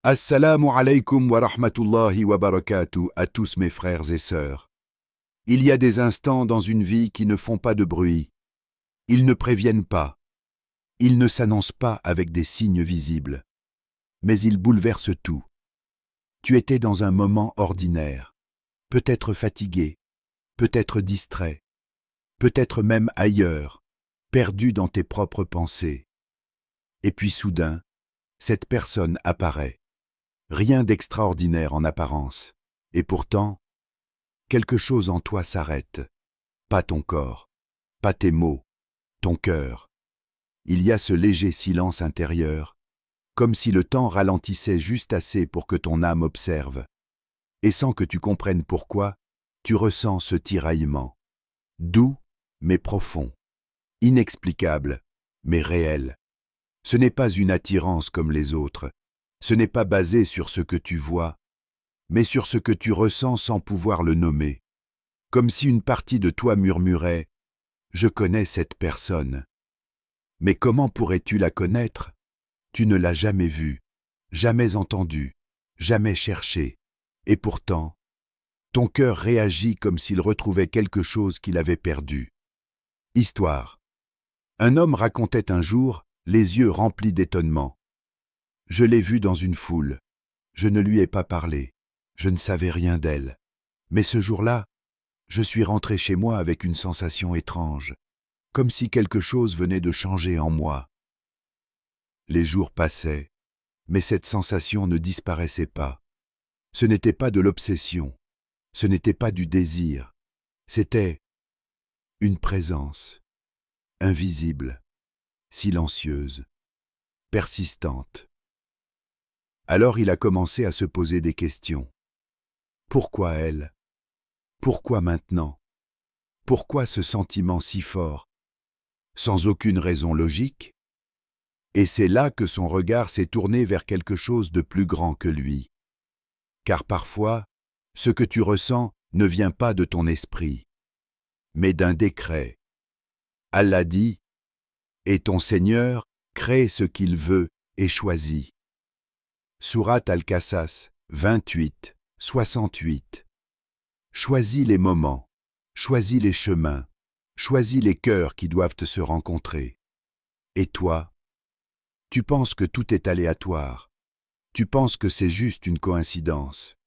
Assalamu alaikum wa rahmatullahi wa barakatuh à tous mes frères et sœurs. Il y a des instants dans une vie qui ne font pas de bruit. Ils ne préviennent pas. Ils ne s'annoncent pas avec des signes visibles. Mais ils bouleversent tout. Tu étais dans un moment ordinaire, peut-être fatigué, peut-être distrait, peut-être même ailleurs, perdu dans tes propres pensées. Et puis soudain, cette personne apparaît. Rien d'extraordinaire en apparence, et pourtant, quelque chose en toi s'arrête. Pas ton corps, pas tes mots, ton cœur. Il y a ce léger silence intérieur, comme si le temps ralentissait juste assez pour que ton âme observe. Et sans que tu comprennes pourquoi, tu ressens ce tiraillement. Doux, mais profond. Inexplicable, mais réel. Ce n'est pas une attirance comme les autres. Ce n'est pas basé sur ce que tu vois, mais sur ce que tu ressens sans pouvoir le nommer. Comme si une partie de toi murmurait « Je connais cette personne ». Mais comment pourrais-tu la connaître? Tu ne l'as jamais vue, jamais entendue, jamais cherchée. Et pourtant, ton cœur réagit comme s'il retrouvait quelque chose qu'il avait perdu. Histoire. Un homme racontait un jour, les yeux remplis d'étonnement. Je l'ai vue dans une foule. Je ne lui ai pas parlé. Je ne savais rien d'elle. Mais ce jour-là, je suis rentré chez moi avec une sensation étrange, comme si quelque chose venait de changer en moi. Les jours passaient, mais cette sensation ne disparaissait pas. Ce n'était pas de l'obsession, ce n'était pas du désir, c'était une présence, invisible, silencieuse, persistante. Alors il a commencé à se poser des questions. Pourquoi elle? Pourquoi maintenant? Pourquoi ce sentiment si fort? Sans aucune raison logique? Et c'est là que son regard s'est tourné vers quelque chose de plus grand que lui. Car parfois, ce que tu ressens ne vient pas de ton esprit, mais d'un décret. Allah dit, « Et ton Seigneur crée ce qu'il veut et choisit. » Sourate Al-Qasas 28, 68. Choisis les moments, choisis les chemins, choisis les cœurs qui doivent se rencontrer. Et toi, tu penses que tout est aléatoire, tu penses que c'est juste une coïncidence.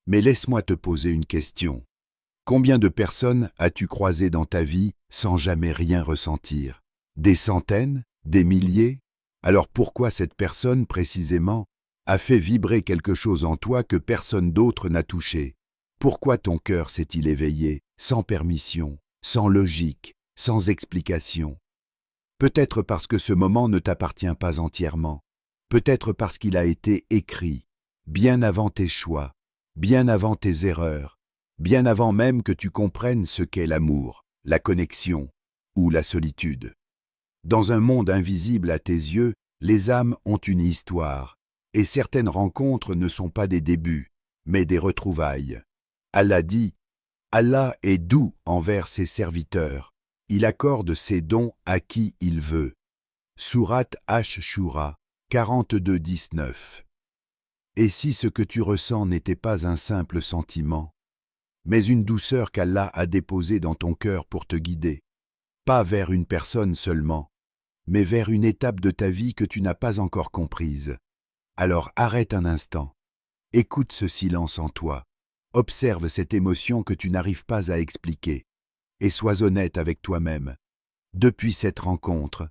Mais laisse-moi te poser une question. Combien de personnes as-tu croisées dans ta vie sans jamais rien ressentir? Des centaines? Des milliers? Alors pourquoi cette personne, précisément, a fait vibrer quelque chose en toi que personne d'autre n'a touché? Pourquoi ton cœur s'est-il éveillé, sans permission, sans logique, sans explication? Peut-être parce que ce moment ne t'appartient pas entièrement. Peut-être parce qu'il a été écrit, bien avant tes choix, bien avant tes erreurs, bien avant même que tu comprennes ce qu'est l'amour, la connexion ou la solitude. Dans un monde invisible à tes yeux, les âmes ont une histoire, et certaines rencontres ne sont pas des débuts, mais des retrouvailles. Allah dit, « Allah est doux envers ses serviteurs, il accorde ses dons à qui il veut. » Sourate Ash-Shura 42-19. Et si ce que tu ressens n'était pas un simple sentiment, mais une douceur qu'Allah a déposée dans ton cœur pour te guider, pas vers une personne seulement, mais vers une étape de ta vie que tu n'as pas encore comprise, alors arrête un instant, écoute ce silence en toi, observe cette émotion que tu n'arrives pas à expliquer, et sois honnête avec toi-même. Depuis cette rencontre,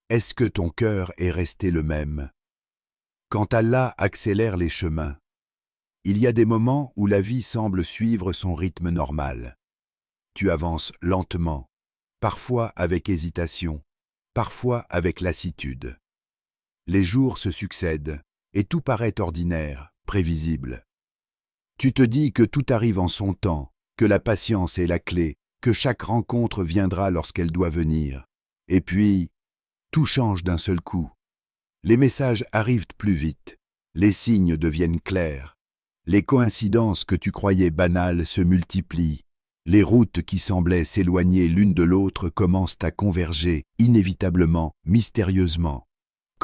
est-ce que ton cœur est resté le même? Quand Allah accélère les chemins, il y a des moments où la vie semble suivre son rythme normal. Tu avances lentement, parfois avec hésitation, parfois avec lassitude. Les jours se succèdent et tout paraît ordinaire, prévisible. Tu te dis que tout arrive en son temps, que la patience est la clé, que chaque rencontre viendra lorsqu'elle doit venir. Et puis, tout change d'un seul coup. Les messages arrivent plus vite, les signes deviennent clairs, les coïncidences que tu croyais banales se multiplient, les routes qui semblaient s'éloigner l'une de l'autre commencent à converger, inévitablement, mystérieusement.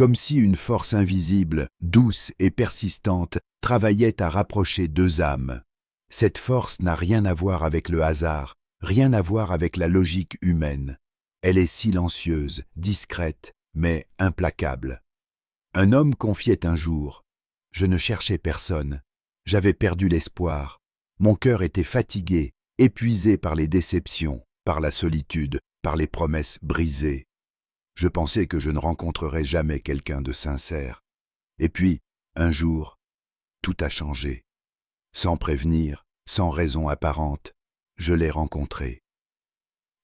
comme si une force invisible, douce et persistante, travaillait à rapprocher deux âmes. Cette force n'a rien à voir avec le hasard, rien à voir avec la logique humaine. Elle est silencieuse, discrète, mais implacable. Un homme confiait un jour « Je ne cherchais personne. J'avais perdu l'espoir. Mon cœur était fatigué, épuisé par les déceptions, par la solitude, par les promesses brisées. Je pensais que je ne rencontrerais jamais quelqu'un de sincère. Et puis, un jour, tout a changé. Sans prévenir, sans raison apparente, je l'ai rencontré.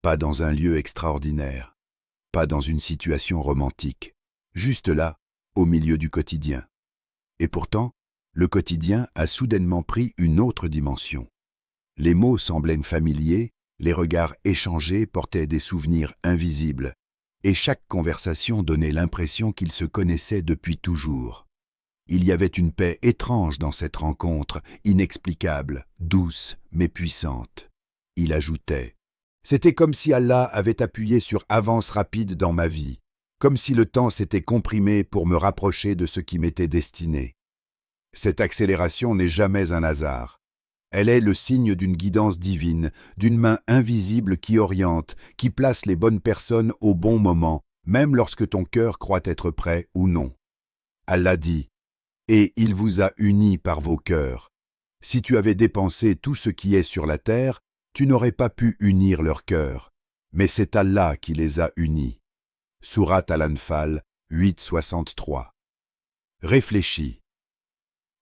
Pas dans un lieu extraordinaire, pas dans une situation romantique, juste là, au milieu du quotidien. Et pourtant, le quotidien a soudainement pris une autre dimension. Les mots semblaient familiers, les regards échangés portaient des souvenirs invisibles, et chaque conversation donnait l'impression qu'ils se connaissaient depuis toujours. Il y avait une paix étrange dans cette rencontre, inexplicable, douce, mais puissante. Il ajoutait « C'était comme si Allah avait appuyé sur avance rapide dans ma vie, comme si le temps s'était comprimé pour me rapprocher de ce qui m'était destiné. Cette accélération n'est jamais un hasard. Elle est le signe d'une guidance divine, d'une main invisible qui oriente, qui place les bonnes personnes au bon moment, même lorsque ton cœur croit être prêt ou non. Allah dit « Et il vous a unis par vos cœurs. Si tu avais dépensé tout ce qui est sur la terre, tu n'aurais pas pu unir leurs cœurs. Mais c'est Allah qui les a unis. » Sourate Al-Anfal 8,63. Réfléchis.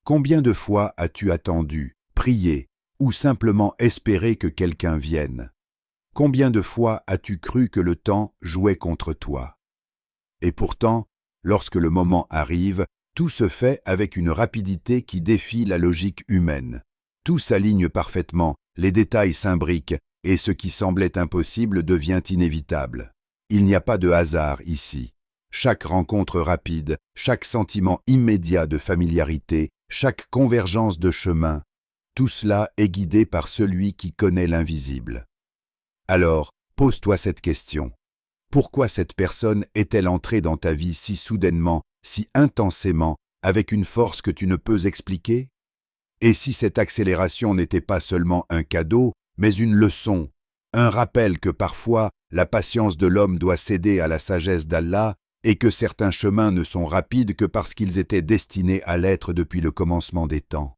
Combien de fois as-tu attendu, prié ou simplement espéré que quelqu'un vienne? Combien de fois as-tu cru que le temps jouait contre toi? Et pourtant, lorsque le moment arrive, tout se fait avec une rapidité qui défie la logique humaine. Tout s'aligne parfaitement, les détails s'imbriquent, et ce qui semblait impossible devient inévitable. Il n'y a pas de hasard ici. Chaque rencontre rapide, chaque sentiment immédiat de familiarité, chaque convergence de chemin, tout cela est guidé par celui qui connaît l'invisible. Alors, pose-toi cette question. Pourquoi cette personne est-elle entrée dans ta vie si soudainement, si intensément, avec une force que tu ne peux expliquer? Et si cette accélération n'était pas seulement un cadeau, mais une leçon, un rappel que parfois la patience de l'homme doit céder à la sagesse d'Allah et que certains chemins ne sont rapides que parce qu'ils étaient destinés à l'être depuis le commencement des temps.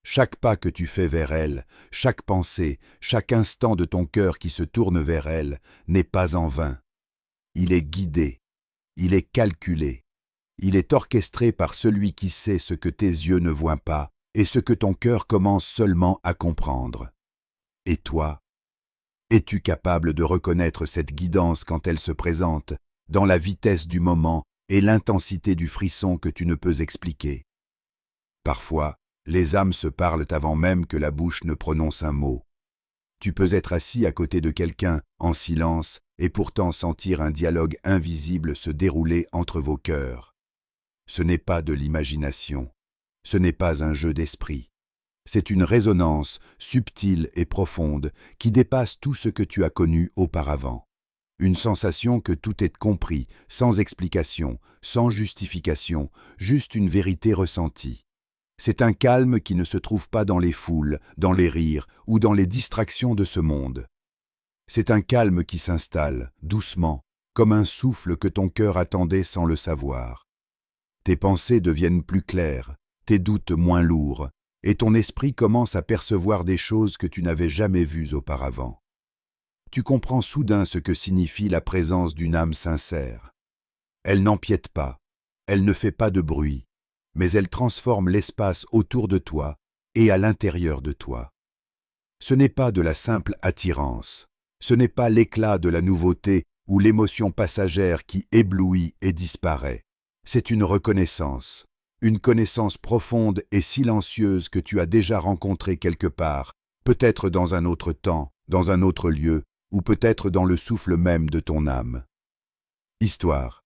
Chaque pas que tu fais vers elle, chaque pensée, chaque instant de ton cœur qui se tourne vers elle n'est pas en vain. Il est guidé, il est calculé, il est orchestré par celui qui sait ce que tes yeux ne voient pas et ce que ton cœur commence seulement à comprendre. Et toi, es-tu capable de reconnaître cette guidance quand elle se présente, dans la vitesse du moment et l'intensité du frisson que tu ne peux expliquer? Parfois, les âmes se parlent avant même que la bouche ne prononce un mot. Tu peux être assis à côté de quelqu'un, en silence, et pourtant sentir un dialogue invisible se dérouler entre vos cœurs. Ce n'est pas de l'imagination, ce n'est pas un jeu d'esprit. C'est une résonance subtile et profonde qui dépasse tout ce que tu as connu auparavant. Une sensation que tout est compris, sans explication, sans justification, juste une vérité ressentie. C'est un calme qui ne se trouve pas dans les foules, dans les rires ou dans les distractions de ce monde. C'est un calme qui s'installe, doucement, comme un souffle que ton cœur attendait sans le savoir. Tes pensées deviennent plus claires, tes doutes moins lourds, et ton esprit commence à percevoir des choses que tu n'avais jamais vues auparavant. Tu comprends soudain ce que signifie la présence d'une âme sincère. Elle n'empiète pas, elle ne fait pas de bruit, mais elle transforme l'espace autour de toi et à l'intérieur de toi. Ce n'est pas de la simple attirance, ce n'est pas l'éclat de la nouveauté ou l'émotion passagère qui éblouit et disparaît. C'est une reconnaissance, une connaissance profonde et silencieuse que tu as déjà rencontrée quelque part, peut-être dans un autre temps, dans un autre lieu, ou peut-être dans le souffle même de ton âme. Histoire.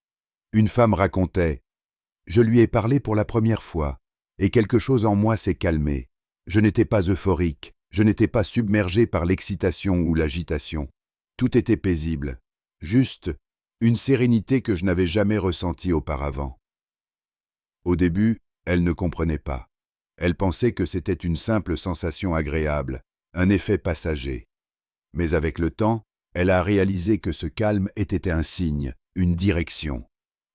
Une femme racontait « Je lui ai parlé pour la première fois, et quelque chose en moi s'est calmé. Je n'étais pas euphorique, je n'étais pas submergé par l'excitation ou l'agitation. Tout était paisible, juste une sérénité que je n'avais jamais ressentie auparavant. Au début, elle ne comprenait pas. Elle pensait que c'était une simple sensation agréable, un effet passager. Mais avec le temps, elle a réalisé que ce calme était un signe, une direction.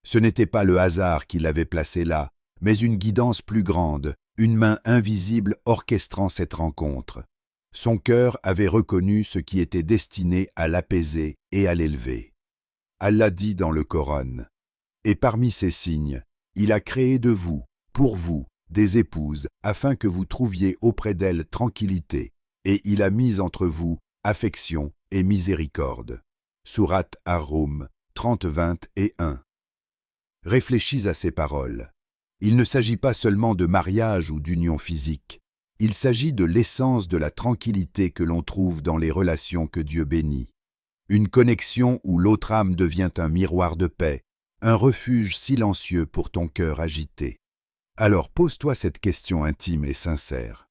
Ce n'était pas le hasard qui l'avait placée là, mais une guidance plus grande, une main invisible orchestrant cette rencontre. Son cœur avait reconnu ce qui était destiné à l'apaiser et à l'élever. Allah dit dans le Coran, « Et parmi ces signes, il a créé de vous, pour vous, des épouses, afin que vous trouviez auprès d'elles tranquillité, et il a mis entre vous affection et miséricorde. » Sourate Ar-Rum 30-21. Réfléchis à ces paroles. Il ne s'agit pas seulement de mariage ou d'union physique. Il s'agit de l'essence de la tranquillité que l'on trouve dans les relations que Dieu bénit. Une connexion où l'autre âme devient un miroir de paix, un refuge silencieux pour ton cœur agité. Alors pose-toi cette question intime et sincère.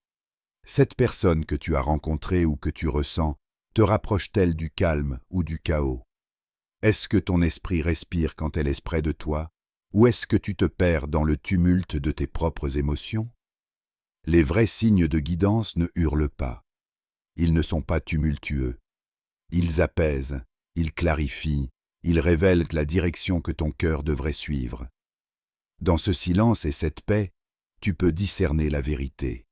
Cette personne que tu as rencontrée ou que tu ressens, te rapproche-t-elle du calme ou du chaos? Est-ce que ton esprit respire quand elle est près de toi, ou est-ce que tu te perds dans le tumulte de tes propres émotions? Les vrais signes de guidance ne hurlent pas. Ils ne sont pas tumultueux. Ils apaisent, ils clarifient, ils révèlent la direction que ton cœur devrait suivre. Dans ce silence et cette paix, tu peux discerner la vérité.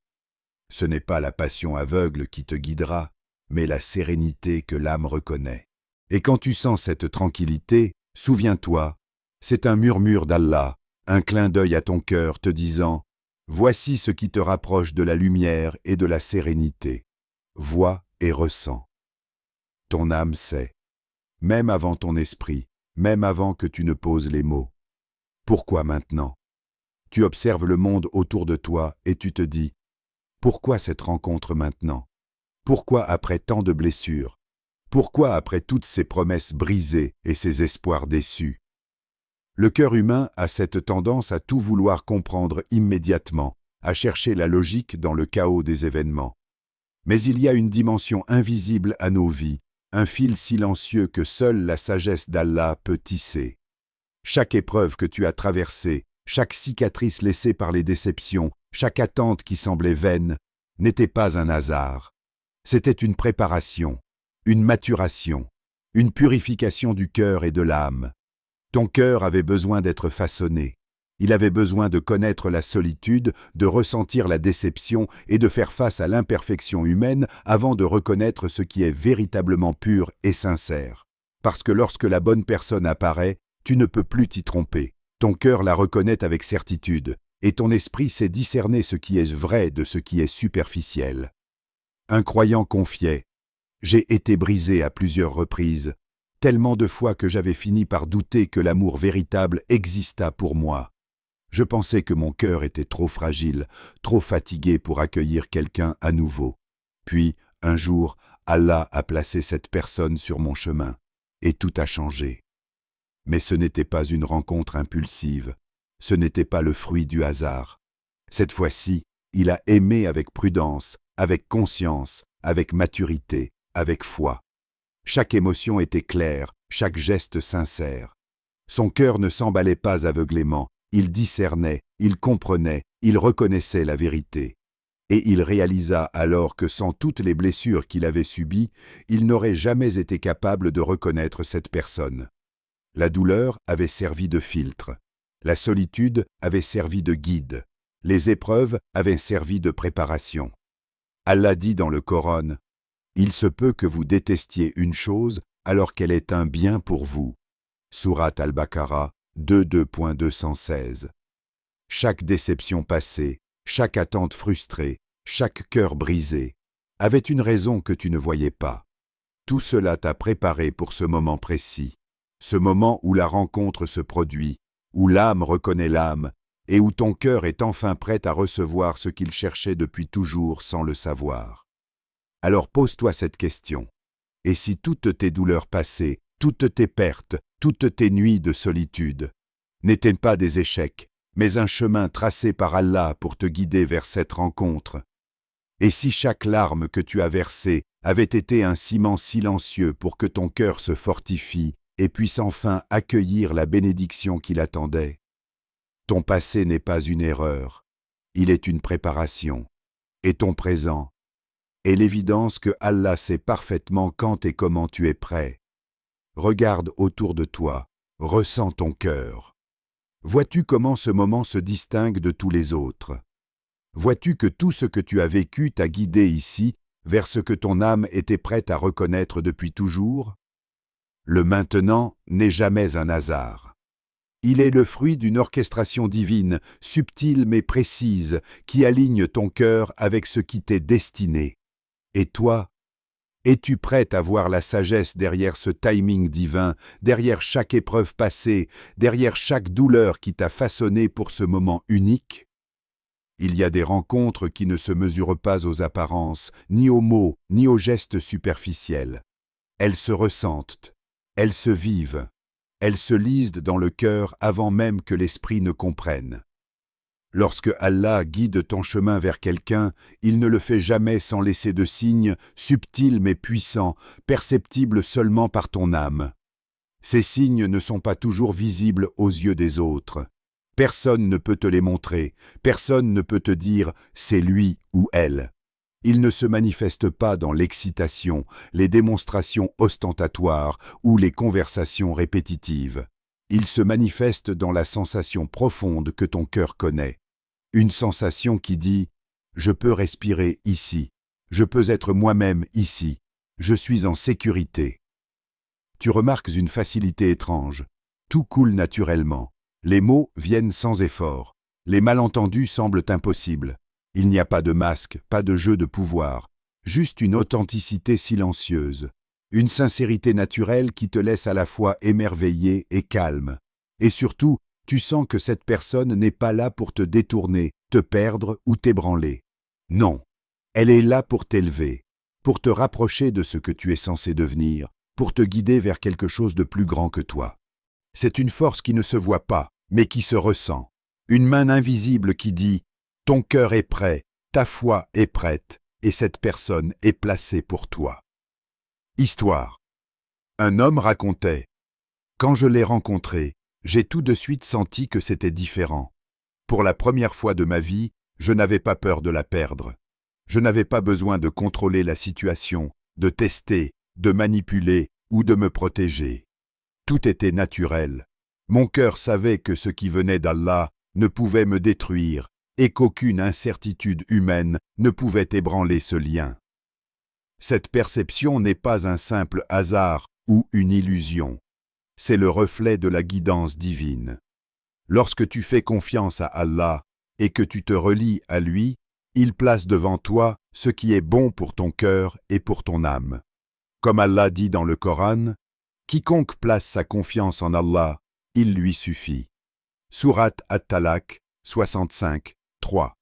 Ce n'est pas la passion aveugle qui te guidera, mais la sérénité que l'âme reconnaît. Et quand tu sens cette tranquillité, souviens-toi, c'est un murmure d'Allah, un clin d'œil à ton cœur te disant « Voici ce qui te rapproche de la lumière et de la sérénité. Vois et ressens. » Ton âme sait, même avant ton esprit, même avant que tu ne poses les mots. Pourquoi maintenant? Tu observes le monde autour de toi et tu te dis « Pourquoi cette rencontre maintenant? Pourquoi après tant de blessures? Pourquoi après toutes ces promesses brisées et ces espoirs déçus? » Le cœur humain a cette tendance à tout vouloir comprendre immédiatement, à chercher la logique dans le chaos des événements. Mais il y a une dimension invisible à nos vies, un fil silencieux que seule la sagesse d'Allah peut tisser. Chaque épreuve que tu as traversée, chaque cicatrice laissée par les déceptions, chaque attente qui semblait vaine, n'était pas un hasard. C'était une préparation, une maturation, une purification du cœur et de l'âme. Ton cœur avait besoin d'être façonné. Il avait besoin de connaître la solitude, de ressentir la déception et de faire face à l'imperfection humaine avant de reconnaître ce qui est véritablement pur et sincère. Parce que lorsque la bonne personne apparaît, tu ne peux plus t'y tromper. Ton cœur la reconnaît avec certitude, et ton esprit sait discerner ce qui est vrai de ce qui est superficiel. Un croyant confiait « J'ai été brisé à plusieurs reprises, tellement de fois que j'avais fini par douter que l'amour véritable existât pour moi. Je pensais que mon cœur était trop fragile, trop fatigué pour accueillir quelqu'un à nouveau. Puis, un jour, Allah a placé cette personne sur mon chemin, et tout a changé. Mais ce n'était pas une rencontre impulsive, ce n'était pas le fruit du hasard. Cette fois-ci, il a aimé avec prudence, avec conscience, avec maturité, avec foi. Chaque émotion était claire, chaque geste sincère. Son cœur ne s'emballait pas aveuglément, il discernait, il comprenait, il reconnaissait la vérité. Et il réalisa alors que sans toutes les blessures qu'il avait subies, il n'aurait jamais été capable de reconnaître cette personne. La douleur avait servi de filtre, la solitude avait servi de guide, les épreuves avaient servi de préparation. Allah dit dans le Coran, « Il se peut que vous détestiez une chose alors qu'elle est un bien pour vous. » Sourate Al-Baqarah 2.216. Chaque déception passée, chaque attente frustrée, chaque cœur brisé, avait une raison que tu ne voyais pas. Tout cela t'a préparé pour ce moment précis, ce moment où la rencontre se produit, où l'âme reconnaît l'âme, et où ton cœur est enfin prêt à recevoir ce qu'il cherchait depuis toujours sans le savoir. Alors pose-toi cette question. Et si toutes tes douleurs passées, toutes tes pertes, toutes tes nuits de solitude n'étaient pas des échecs, mais un chemin tracé par Allah pour te guider vers cette rencontre? Et si chaque larme que tu as versée avait été un ciment silencieux pour que ton cœur se fortifie et puisse enfin accueillir la bénédiction qui l'attendait. Ton passé n'est pas une erreur, il est une préparation, et ton présent est l'évidence que Allah sait parfaitement quand et comment tu es prêt. Regarde autour de toi, ressens ton cœur. Vois-tu comment ce moment se distingue de tous les autres? Vois-tu que tout ce que tu as vécu t'a guidé ici vers ce que ton âme était prête à reconnaître depuis toujours? Le maintenant n'est jamais un hasard. Il est le fruit d'une orchestration divine, subtile mais précise, qui aligne ton cœur avec ce qui t'est destiné. Et toi, es-tu prête à voir la sagesse derrière ce timing divin, derrière chaque épreuve passée, derrière chaque douleur qui t'a façonné pour ce moment unique? Il y a des rencontres qui ne se mesurent pas aux apparences, ni aux mots, ni aux gestes superficiels. Elles se ressentent, elles se vivent, elles se lisent dans le cœur avant même que l'esprit ne comprenne. Lorsque Allah guide ton chemin vers quelqu'un, il ne le fait jamais sans laisser de signes, subtils mais puissants, perceptibles seulement par ton âme. Ces signes ne sont pas toujours visibles aux yeux des autres. Personne ne peut te les montrer, personne ne peut te dire « c'est lui ou elle ». Ils ne se manifestent pas dans l'excitation, les démonstrations ostentatoires ou les conversations répétitives. Ils se manifestent dans la sensation profonde que ton cœur connaît. Une sensation qui dit « je peux respirer ici, je peux être moi-même ici, je suis en sécurité ». Tu remarques une facilité étrange. Tout coule naturellement. Les mots viennent sans effort. Les malentendus semblent impossibles. Il n'y a pas de masque, pas de jeu de pouvoir. Juste une authenticité silencieuse. Une sincérité naturelle qui te laisse à la fois émerveillé et calme. Et surtout, tu sens que cette personne n'est pas là pour te détourner, te perdre ou t'ébranler. Non, elle est là pour t'élever, pour te rapprocher de ce que tu es censé devenir, pour te guider vers quelque chose de plus grand que toi. C'est une force qui ne se voit pas, mais qui se ressent. Une main invisible qui dit « ton cœur est prêt, ta foi est prête, et cette personne est placée pour toi ». Histoire. Un homme racontait « Quand je l'ai rencontrée, j'ai tout de suite senti que c'était différent. Pour la première fois de ma vie, je n'avais pas peur de la perdre. Je n'avais pas besoin de contrôler la situation, de tester, de manipuler ou de me protéger. Tout était naturel. Mon cœur savait que ce qui venait d'Allah ne pouvait me détruire et qu'aucune incertitude humaine ne pouvait ébranler ce lien. Cette perception n'est pas un simple hasard ou une illusion. C'est le reflet de la guidance divine. Lorsque tu fais confiance à Allah et que tu te relis à lui, il place devant toi ce qui est bon pour ton cœur et pour ton âme. Comme Allah dit dans le Coran, « Quiconque place sa confiance en Allah, il lui suffit. » Sourate At-Talaq 65, 3.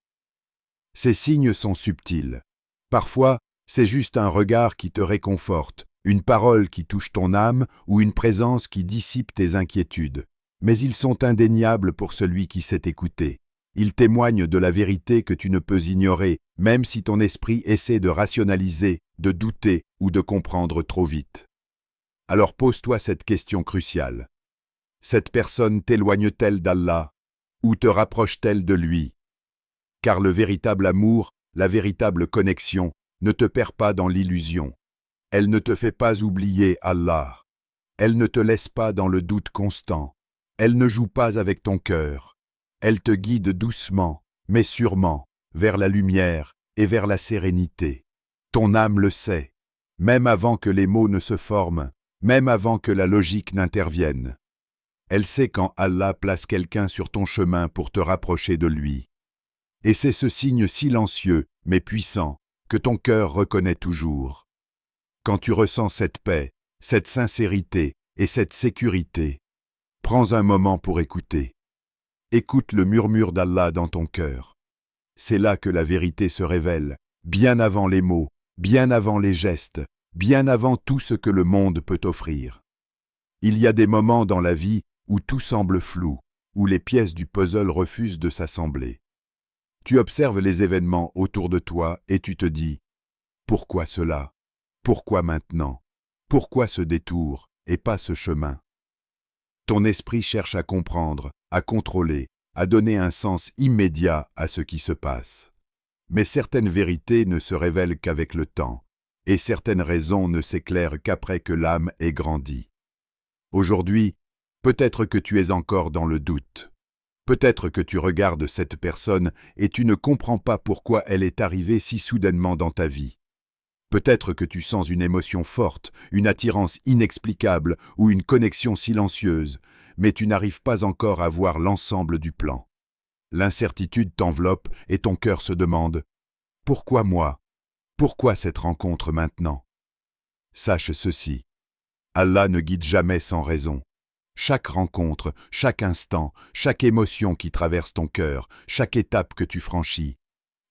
Ces signes sont subtils. Parfois, c'est juste un regard qui te réconforte, une parole qui touche ton âme ou une présence qui dissipe tes inquiétudes. Mais ils sont indéniables pour celui qui sait écouter. Ils témoignent de la vérité que tu ne peux ignorer, même si ton esprit essaie de rationaliser, de douter ou de comprendre trop vite. Alors pose-toi cette question cruciale. Cette personne t'éloigne-t-elle d'Allah ou te rapproche-t-elle de lui? Car le véritable amour, la véritable connexion, ne te perd pas dans l'illusion. Elle ne te fait pas oublier Allah. Elle ne te laisse pas dans le doute constant. Elle ne joue pas avec ton cœur. Elle te guide doucement, mais sûrement, vers la lumière et vers la sérénité. Ton âme le sait, même avant que les mots ne se forment, même avant que la logique n'intervienne. Elle sait quand Allah place quelqu'un sur ton chemin pour te rapprocher de lui. Et c'est ce signe silencieux, mais puissant, que ton cœur reconnaît toujours. Quand tu ressens cette paix, cette sincérité et cette sécurité, prends un moment pour écouter. Écoute le murmure d'Allah dans ton cœur. C'est là que la vérité se révèle, bien avant les mots, bien avant les gestes, bien avant tout ce que le monde peut offrir. Il y a des moments dans la vie où tout semble flou, où les pièces du puzzle refusent de s'assembler. Tu observes les événements autour de toi et tu te dis « Pourquoi cela? Pourquoi maintenant? Pourquoi ce détour et pas ce chemin ?» Ton esprit cherche à comprendre, à contrôler, à donner un sens immédiat à ce qui se passe. Mais certaines vérités ne se révèlent qu'avec le temps, et certaines raisons ne s'éclairent qu'après que l'âme ait grandi. Aujourd'hui, peut-être que tu es encore dans le doute. Peut-être que tu regardes cette personne et tu ne comprends pas pourquoi elle est arrivée si soudainement dans ta vie. Peut-être que tu sens une émotion forte, une attirance inexplicable ou une connexion silencieuse, mais tu n'arrives pas encore à voir l'ensemble du plan. L'incertitude t'enveloppe et ton cœur se demande « Pourquoi moi ? Pourquoi cette rencontre maintenant ?» Sache ceci, Allah ne guide jamais sans raison. Chaque rencontre, chaque instant, chaque émotion qui traverse ton cœur, chaque étape que tu franchis,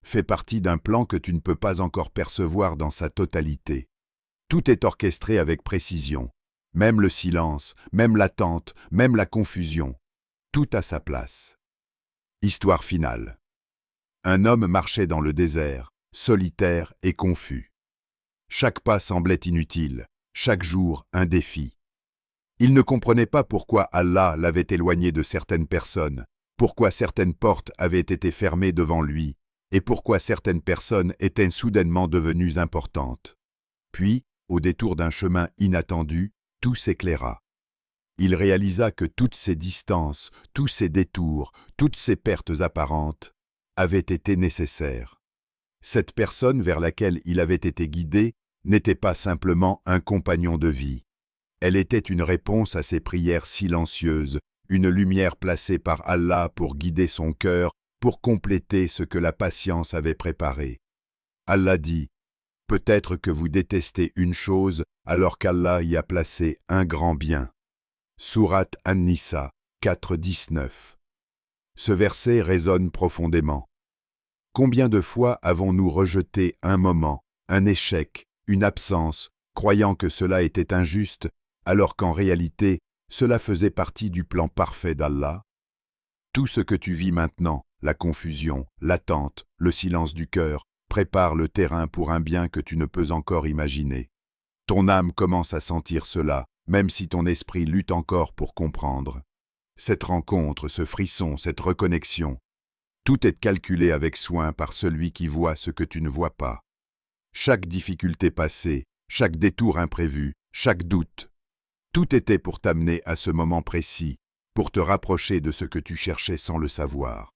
fait partie d'un plan que tu ne peux pas encore percevoir dans sa totalité. Tout est orchestré avec précision, même le silence, même l'attente, même la confusion. Tout à sa place. Histoire finale. Un homme marchait dans le désert, solitaire et confus. Chaque pas semblait inutile, chaque jour un défi. Il ne comprenait pas pourquoi Allah l'avait éloigné de certaines personnes, pourquoi certaines portes avaient été fermées devant lui, et pourquoi certaines personnes étaient soudainement devenues importantes. Puis, au détour d'un chemin inattendu, tout s'éclaira. Il réalisa que toutes ces distances, tous ces détours, toutes ces pertes apparentes avaient été nécessaires. Cette personne vers laquelle il avait été guidé n'était pas simplement un compagnon de vie. Elle était une réponse à ses prières silencieuses, une lumière placée par Allah pour guider son cœur, pour compléter ce que la patience avait préparé. Allah dit, « Peut-être que vous détestez une chose alors qu'Allah y a placé un grand bien. » Sourate An-Nisa 4:19. Ce verset résonne profondément. Combien de fois avons-nous rejeté un moment, un échec, une absence, croyant que cela était injuste, alors qu'en réalité, cela faisait partie du plan parfait d'Allah? Tout ce que tu vis maintenant, la confusion, l'attente, le silence du cœur, prépare le terrain pour un bien que tu ne peux encore imaginer. Ton âme commence à sentir cela, même si ton esprit lutte encore pour comprendre. Cette rencontre, ce frisson, cette reconnexion, tout est calculé avec soin par celui qui voit ce que tu ne vois pas. Chaque difficulté passée, chaque détour imprévu, chaque doute, tout était pour t'amener à ce moment précis, pour te rapprocher de ce que tu cherchais sans le savoir.